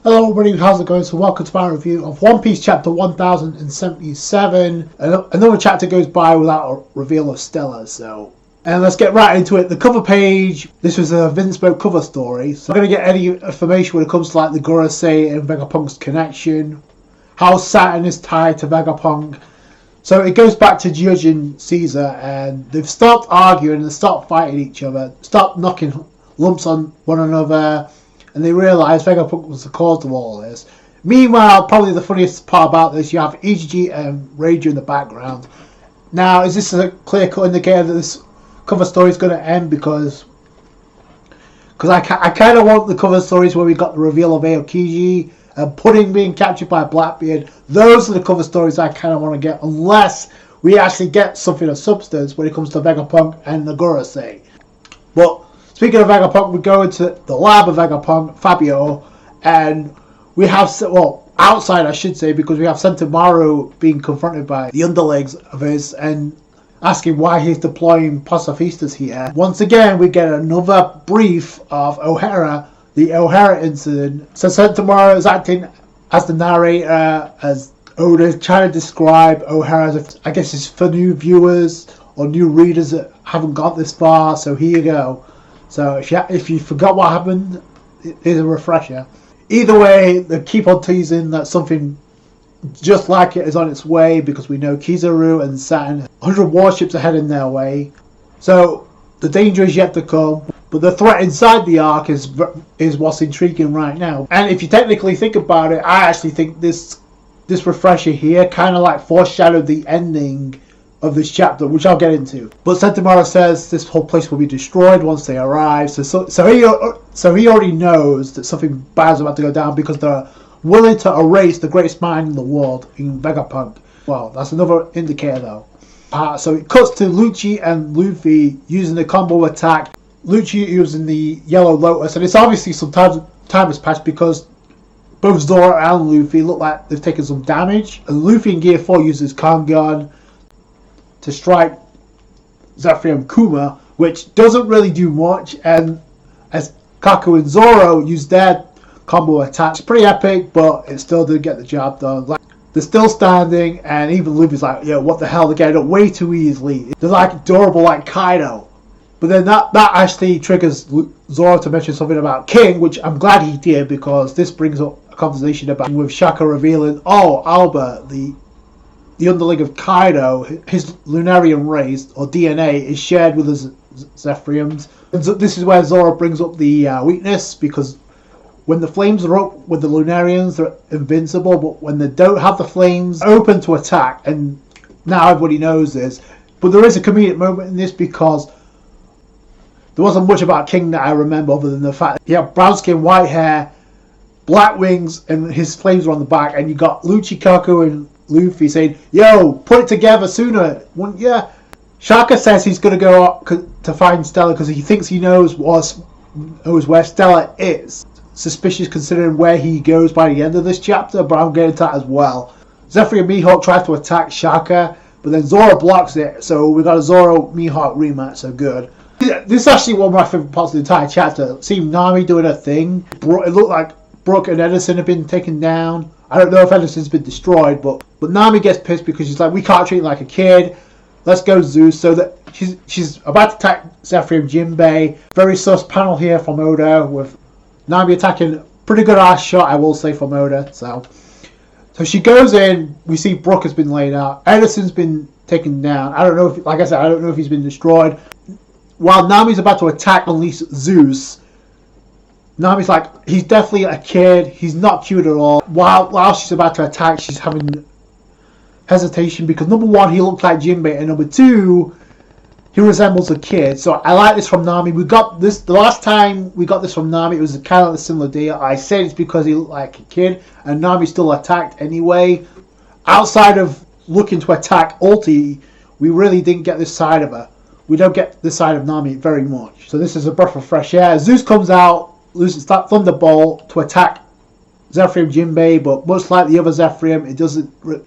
Hello everybody, how's it going? So welcome to my review of One Piece chapter 1077. Another chapter goes by without a reveal of Stella, and let's get right into it. The cover page, this was a Vinsmoke cover story, so I'm going to get any information when it comes to like the Gorosei and Vegapunk's connection, how Saturn is tied to Vegapunk. So it goes back to Judge and Caesar, and they've stopped arguing and stopped fighting each other, stopped knocking lumps on one another, and they realise Vegapunk was the cause of all this. Meanwhile, probably the funniest part about this, you have EGG and Ranger in the background. Now, is this a clear-cut indicator that this cover story is going to end? Because I kind of want the cover stories where we got the reveal of Aokiji and Pudding being captured by Blackbeard. Those are the cover stories I kind of want to get, unless we actually get something of substance when it comes to Vegapunk and the Gorosei. But speaking of Vegapunk, we go into the lab of Vegapunk, Fabio, and we have, well, outside I should say, because we have Sentomaru being confronted by the underlings of his and asking why he's deploying pacifistas here. Once again, we get another brief of O'Hara, the O'Hara incident. So Sentomaru is acting as the narrator, as Oda trying to describe O'Hara as, I guess it's for new viewers or new readers that haven't got this far, so here you go. So if you forgot what happened, here's a refresher. Either way, they keep on teasing that something just like it is on its way, because we know Kizaru and Saturn, 100 warships are heading their way. So the danger is yet to come, but the threat inside the arc is what's intriguing right now. And if you technically think about it, I actually think this refresher here kind of like foreshadowed the ending of this chapter, which I'll get into. But Sentomaru says this whole place will be destroyed once they arrive, so he already knows that something bad is about to go down, because they're willing to erase the greatest mind in the world in Vegapunk. Well, that's another indicator though. So it cuts to Lucci and Luffy using the combo attack. Lucci using the Yellow Lotus, and it's obviously some time has passed, because both Zoro and Luffy look like they've taken some damage. And Luffy in Gear 4 uses Kangan to strike Seraphim Kuma, which doesn't really do much, and as Kaku and Zoro use their combo attack, it's pretty epic, but it still didn't get the job done. Like, they're still standing, and even Luffy's like, yeah, what the hell, they're getting up way too easily. They're like durable like Kaido. But then that actually triggers Zoro to mention something about King, which I'm glad he did, because this brings up a conversation about with Shaka revealing, oh, Albert, the underling of Kaido, his Lunarian race, or DNA, is shared with the Zephyrians. And so this is where Zoro brings up the weakness, because when the flames are up with the Lunarians, they're invincible, but when they don't have the flames, they're open to attack, and now everybody knows this. But there is a comedic moment in this, because there wasn't much about King that I remember, other than the fact that he had brown skin, white hair, black wings, and his flames were on the back, and you got Lucci, Kaku, and Luffy saying, yo, put it together sooner, wouldn't ya? Shaka says he's going to go up to find Stella because he thinks he knows where Stella is. Suspicious considering where he goes by the end of this chapter, but I'm getting to that as well. Zephyr and Mihawk tries to attack Shaka, but then Zoro blocks it, so we got a Zoro-Mihawk rematch, so good. This is actually one of my favourite parts of the entire chapter. Seeing Nami doing her thing. It looked like Brooke and Edison have been taken down. I don't know if Edison's been destroyed, but Nami gets pissed because she's like, we can't treat him like a kid. Let's go, Zeus. So that she's about to attack Zephyr and Jinbei. Very sus panel here from Oda, with Nami attacking. Pretty good ass shot, I will say, from Oda. So she goes in. We see Brooke has been laid out. Edison's been taken down. I don't know if, like I said, I don't know if he's been destroyed. While Nami's about to attack unleash Zeus, Nami's like, he's definitely a kid, he's not cute at all. While she's about to attack, she's having hesitation, because number one, he looks like Jinbei, and number two, he resembles a kid. So I like this from Nami. We got this, the last time we got this from Nami, it was kind of a similar deal. I said it's because he looked like a kid, and Nami still attacked anyway. Outside of looking to attack Ulti, we really didn't get this side of her. We don't get this side of Nami very much. So this is a breath of fresh air. Zeus comes out, loses that Thunderbolt to attack Zephyr Jinbei, but much like the other Zephyr,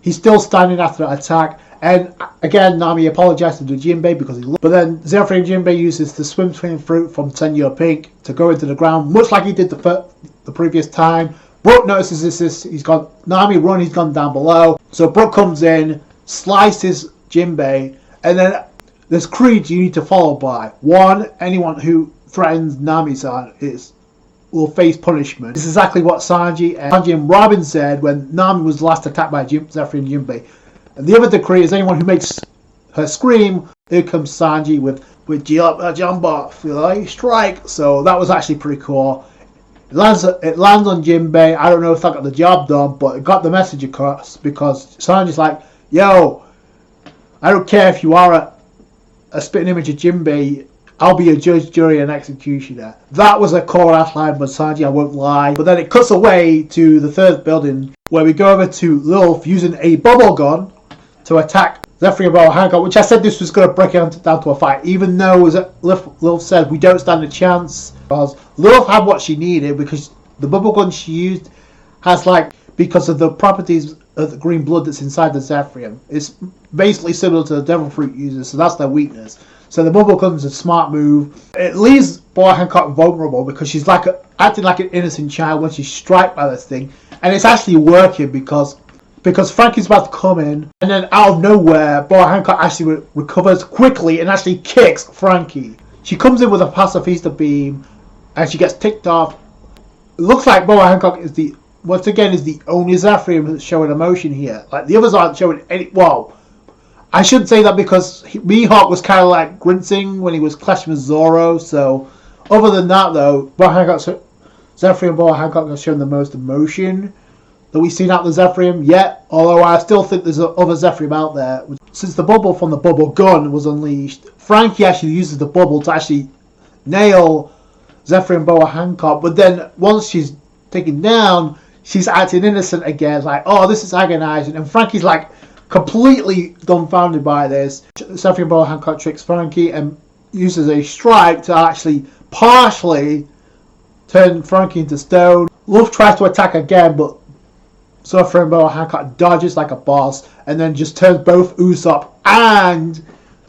he's still standing after the attack. And again, Nami apologizes to Jinbei because but then Seraphim Jinbei uses the swim fruit from Senor Pink to go into the ground, much like he did the previous time. Brook notices this. He's gone, Nami, run, he's gone down below. So Brook comes in, slices Jinbei, and then there's creeds you need to follow by. 1, anyone who threatens Nami-san will face punishment. This is exactly what Sanji and Robin said when Nami was last attacked by Zephyr and Jinbei. And the other decree is anyone who makes her scream, here comes Sanji with Jumbo, strike. So that was actually pretty cool. It lands on Jinbei. I don't know if that got the job done, but it got the message across because Sanji's like, yo, I don't care if you are a spitting image of Jinbei, I'll be a judge, jury, and executioner. That was a core ass line by Sanji, I won't lie. But then it cuts away to the third building where we go over to Lilith using a bubble gun to attack Zephyr and Hancock, which I said this was going to break it down to a fight, even though Lilith said we don't stand a chance. Because Lilith had what she needed because the bubble gun she used has because of the properties of the green blood that's inside the Seraphim. It's basically similar to the devil fruit users, so that's their weakness. So the bubble gun's a smart move. It leaves Boa Hancock vulnerable because she's acting like an innocent child when she's struck by this thing, and it's actually working because Frankie's about to come in, and then out of nowhere, Boa Hancock actually recovers quickly and actually kicks Frankie. She comes in with a pacifista beam, and she gets ticked off. It looks like Boa Hancock is the only Seraphim showing emotion here. Like the others aren't showing any. Well, I shouldn't say that because Mihawk was kind of grinting when he was clashing with Zoro. So other than that, though, Seraphim and Boa Hancock have shown the most emotion that we've seen out of the Seraphim yet. Although I still think there's other Seraphim out there. Since the bubble from the bubble gun was unleashed, Frankie actually uses the bubble to actually nail Zephyr and Boa Hancock. But then once she's taken down, she's acting innocent again. Oh, this is agonizing. And Frankie's completely dumbfounded by this. Zephyr and Boa Hancock tricks Frankie and uses a strike to actually partially turn Frankie into stone. Luffy tries to attack again, but Zephyr and Boa Hancock dodges like a boss and then just turns both Usopp and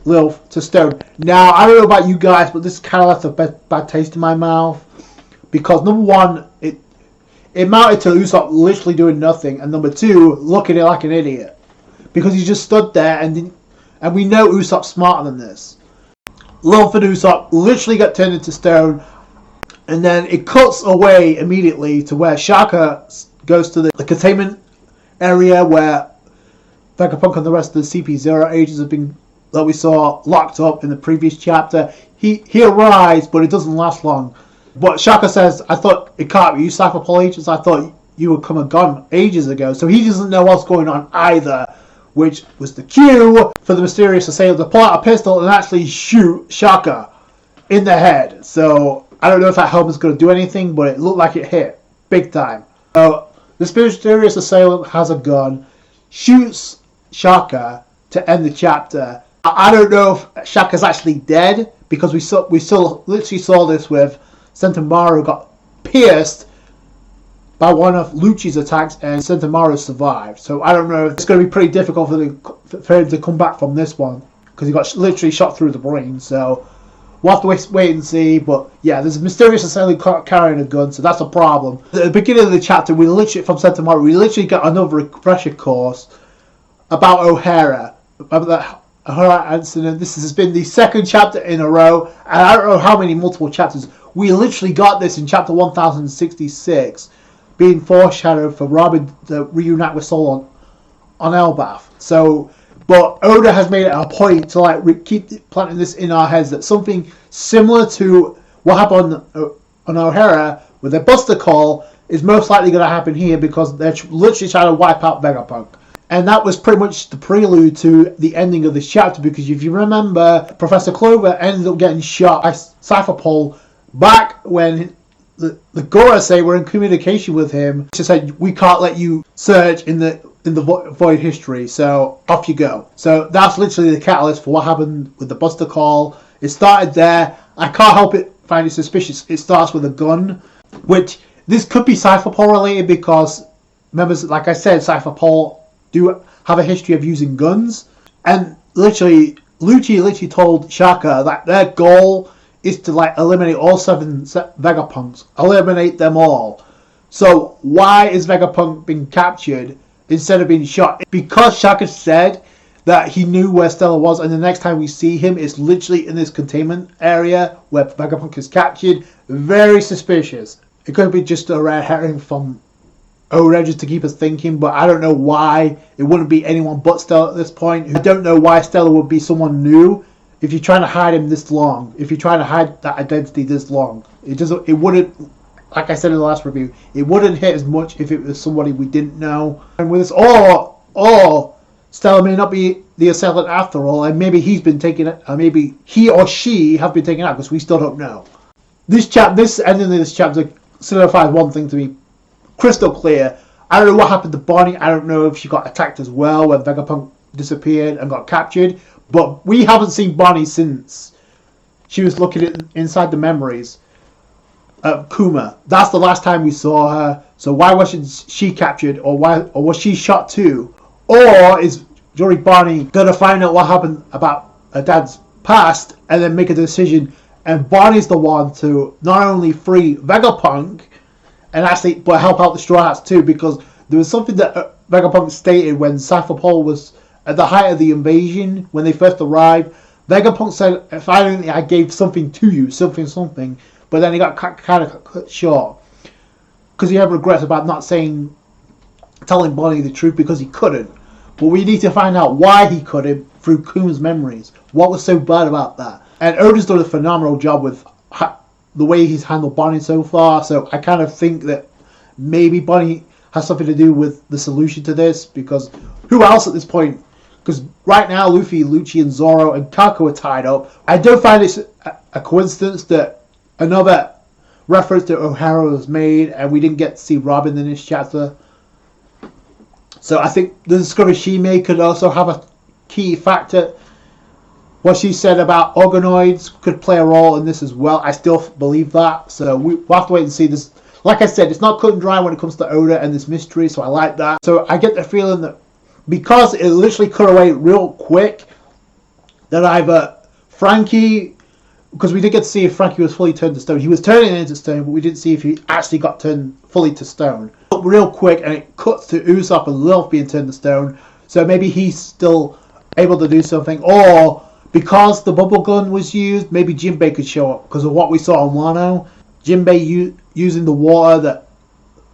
Lilith to stone. Now, I don't know about you guys, but this kind of left a bad taste in my mouth. Because number one, it amounted to Usopp literally doing nothing. And number two, looking at it like an idiot. Because he just stood there and we know Usopp's smarter than this. Lilith and Usopp literally got turned into stone. And then it cuts away immediately to where Shaka goes to the containment area where Vegapunk and the rest of the CP0 agents have been, that we saw, locked up in the previous chapter. He arrives, but it doesn't last long. But Shaka says, I thought it can't be you Cypherpole agents. I thought you would come and gone ages ago. So he doesn't know what's going on either, which was the cue for the mysterious assailant to pull out a pistol and actually shoot Shaka in the head. So I don't know if that helmet is going to do anything, but it looked like it hit big time. So this mysterious assailant has a gun, shoots Shaka to end the chapter. I don't know if Shaka's actually dead, because we still literally saw this with Sentomaru got pierced by one of Lucci's attacks and Sentomaru survived. So I don't know if it's going to be pretty difficult for him to come back from this one, because he got literally shot through the brain. So we'll have to wait and see. But yeah, there's a mysterious assailant carrying a gun, so that's a problem. At the beginning of the chapter, we literally got another refresher course about O'Hara, about that O'Hara incident. This has been the second chapter in a row, and I don't know how many multiple chapters. We literally got this in chapter 1066, being foreshadowed for Robin to reunite with Sol on Elbaf. So, but Oda has made it a point to keep planting this in our heads that something similar to what happened on O'Hara with their Buster Call is most likely going to happen here, because they're literally trying to wipe out Vegapunk. And that was pretty much the prelude to the ending of this chapter, because if you remember, Professor Clover ended up getting shot by Cypherpole back when the Gorosei were in communication with him. She said, we can't let you search in the void history, so off you go. So that's literally the catalyst for what happened with the Buster Call. It started there. I can't help it find it suspicious. It starts with a gun, which this could be Cypherpole related, because members, like I said, Cypherpole do have a history of using guns. And Lucci literally told Shaka that their goal is to eliminate all 7 Vegapunks. Eliminate them all. So why is Vegapunk being captured instead of being shot? Because Shaka said that he knew where Stella was, and the next time we see him, it's literally in this containment area where Vegapunk is captured. Very suspicious. It could be just a red herring from Oda just to keep us thinking, but I don't know why it wouldn't be anyone but Stella at this point. I don't know why Stella would be someone new if you're trying to hide him this long. If you're trying to hide that identity this long, it wouldn't. Like I said in the last review, it wouldn't hit as much if it was somebody we didn't know. And with this, or Stella may not be the assailant after all, and maybe he's been taken, maybe he or she have been taken out because we still don't know. This ending of this chapter solidifies one thing to me crystal clear. I don't know what happened to Bonney. I don't know if she got attacked as well when Vegapunk disappeared and got captured. But we haven't seen Bonney since she was looking at inside the memories of Kuma. That's the last time we saw her. So why wasn't she captured, or was she shot too? Or is Jory Bonney gonna find out what happened about her dad's past and then make a decision? And Bonney's the one to not only free Vegapunk and actually, but help out the Straw Hats too, because there was something that Vegapunk stated when Cypherpole was at the height of the invasion when they first arrived. Vegapunk said, "If I don't think I gave something to you, something," but then he got kind of cut short because he had regrets about not telling Bonney the truth because he couldn't. But we need to find out why he couldn't through Kuma's memories. What was so bad about that? And Oda's done a phenomenal job with the way he's handled Bonney so far. So I kind of think that maybe Bonney has something to do with the solution to this, because who else at this point? Because right now Luffy, Lucci, and Zoro and Kako are tied up. I don't find it a coincidence that another reference to O'Hara was made and we didn't get to see Robin in this chapter. So I think the discovery she made could also have a key factor. What she said about organoids could play a role in this as well. I still believe that. So we'll have to wait and see this. Like I said, it's not cut and dry when it comes to Oda and this mystery, so I like that. So I get the feeling that because it literally cut away real quick, that either Frankie, because we did get to see if Frankie was fully turned to stone. He was turning into stone, but we didn't see if he actually got turned fully to stone. Real quick, and it cuts to Usopp and Lilith being turned to stone. So maybe he's still able to do something, or because the bubble gun was used, maybe Jinbei could show up because of what we saw on Wano. Jinbei using the water that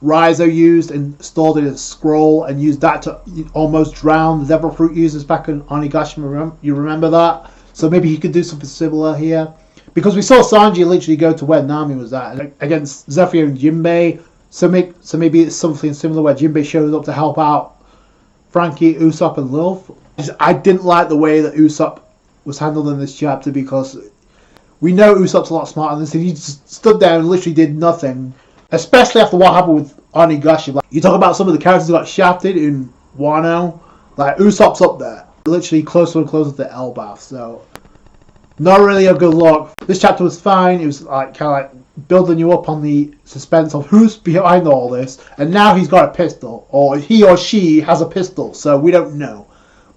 Raizo used and stored in a scroll and used that to almost drown the devil fruit users back in Onigashima. You remember that? So maybe he could do something similar here. Because we saw Sanji literally go to where Nami was at against Zephyr and Jinbei. So maybe it's something similar where Jinbei shows up to help out Frankie, Usopp, and Lilith. I didn't like the way that Usopp was handled in this chapter, because we know Usopp's a lot smarter than this, and he just stood there and literally did nothing. Especially after what happened with Onigashima. Like, you talk about some of the characters who got shafted in Wano, like Usopp's up there, literally closer and closer to Elbaf. So not really a good look. This chapter was fine. It was like kind of like building you up on the suspense of who's behind all this, and now he's got a pistol, or he or she has a pistol. So we don't know,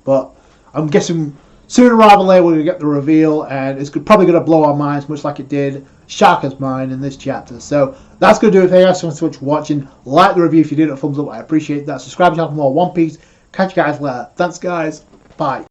but I'm guessing sooner rather than later we're going to get the reveal, and it's probably going to blow our minds much like it did Shaka's mind in this chapter. So that's going to do it. Thank you guys so much for watching. Like the review if you did, a thumbs up. I appreciate that. Subscribe to the channel for more One Piece. Catch you guys later. Thanks guys. Bye.